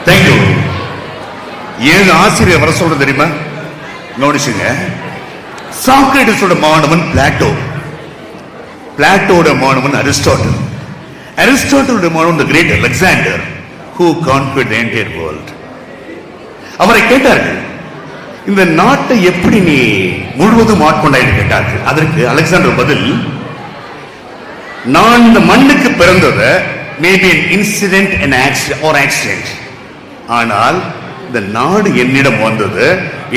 Thank you. ஏன் ஆசிரியர் வர சொல்றது தெரியுமா? கவனிச்சுங்க. சாக்ரட்டிஸோட மாணவன் பிளாட்டோ, பிளாட்டோட மாணவன் அரிஸ்டாட்டில், அரிஸ்டாட்டிலோட மாணவன் the great Alexander who conquered the entire world. அவரை கேட்டார்கள், இந்த நாட்டை எப்படி நீ முழுவதும் ஆட்கொண்டாய் கேட்டார்கள். அதற்கு அலெக்சாண்டர் பதில், நான் இந்த மண்ணுக்கு பிறந்தது maybe an incident or accident, ஆனால் இந்த நாடு என்னிடம் வந்தது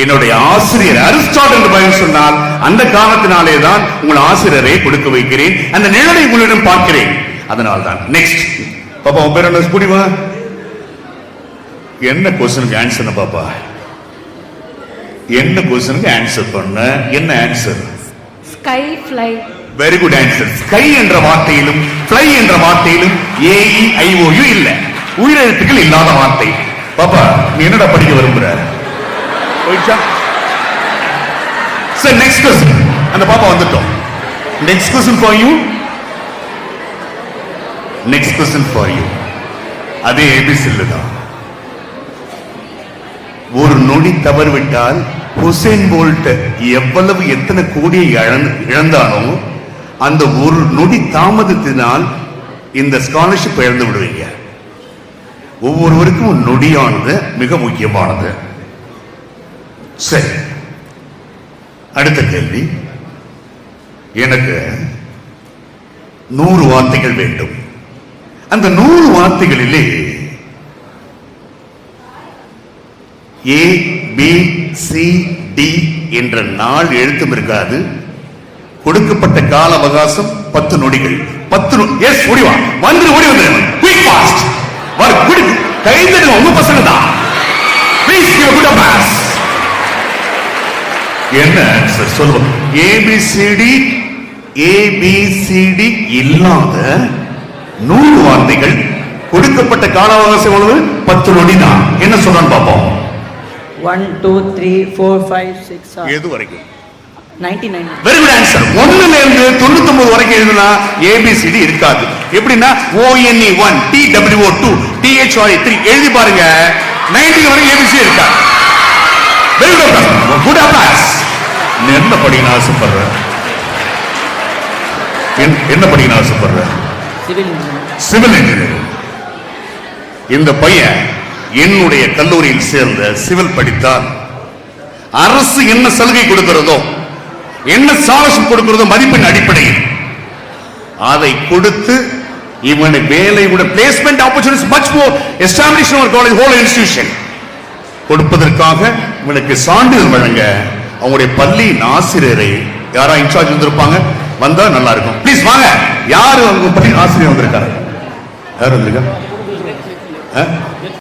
என்னுடைய ஆசிரியர் அரிஸ்டாட்டில் என்று பயன் சொன்னால் அந்த காரணத்தினாலே தான் உங்கள் ஆசிரியரை கொடுக்க வைக்கிறேன், அந்த நிழலை உங்களிடம் பார்க்கிறேன், அதனால் தான். நெக்ஸ்ட் பாப்பா, உன் பேர் என்ன? புரியுமா? என்ன கொஸ்டினுக்கு ஆன்சர் பாப்பா? என்ன கொஸ்டினுக்கு ஆன்சர் பண்ண? என்ன answer? Sky fly. Very good answer. Sky என்ற வார்த்தையிலும் ஃப்ளை என்ற வார்த்தையிலும் AEIOU இல்ல, உயிரெழுத்துக்கள் இல்லாத வார்த்தை. பாப்பா, நீ என்னடா படிக்க விரும்புற? சரி, நெக்ஸ்ட் கொஸ்டின். அந்த பாப்பா வந்துட்டோம். Next question for you. Next question for you. அதே ஏபிசில தான். ஒரு நொடி தவறுவிட்டால் ஹுசேன் போல்ட் எவ்வளவு எத்தனை கோடியை இழந்தானோ அந்த ஒரு நொடி தாமதத்தினால் இந்த ஸ்காலர்ஷிப் இழந்து விடுவீங்க. ஒவ்வொருவருக்கும் நொடியானது மிக முக்கியமானது. சரி, அடுத்த கேள்வி. எனக்கு 100 வார்த்தைகள் வேண்டும். அந்த 100 வார்த்தைகளிலே ABCD என்ற 4 எழுத்தும் இருக்காது. கொடுக்கப்பட்ட கால அவகாசம் 10 நொடிகள். 10 எஸ் ஓடிவா வந்து ஓடி வந்து குயிக் ஃபாஸ்ட் வர குடி கைதடுங்க உங்க பசங்க தான். Please give good applause. என்ன ஆன்சர் சொல்லுங்க? ABCD இல்லாத 100 வார்த்தைகள், கொடுக்கப்பட்ட கால அவகாசம் எவ்வளவு? 10 நொடி தான். என்ன சொல்றான்னு பாப்போம். 1 2 3 4 5 6 7 எது வரைக்கும்? 99. Very good answer. 1ல இருந்து 99 வரைக்கும் எழுதுனா ABCD இருக்காது. எப்படின்னா ONE 1 TWO 2 THRE 3 எழுதி பாருங்க. 90 வரைக்கும் ABCD இருக்காது. Very good applause. என்ன படிக்கணும் ஆசைப்படுற? என்ன படிக்கணும் ஆசைப்படுற? Civil engineering. இந்த பையன் என்னுடைய கல்லூரியில் சேர்ந்த சிவில் படித்தால் அரசு என்ன சலுகை கொடுக்கிறதோ, என்ன ஸ்காலர்ஷிப் கொடுக்கிறதோ மதிப்பெண் அடிப்படையில் அதை கொடுத்து இவனை வேலை விட placement opportunities much more established இன் அவர் காலேஜ் ஹோல் இன்ஸ்டிடியூஷன் கொடுப்பதற்காக இவனுக்கு சான்றிதழ் வழங்க அவங்களுடைய பள்ளியின் ஆசிரியரை யாரா இன்சார்ஜ் வந்திருப்பாங்க, வந்தா நல்லா இருக்கும். ப்ளீஸ் வாங்க. யாரு அவங்க பள்ளி ஆசிரியர் வந்திருக்காரு? யார் வந்திருக்கா?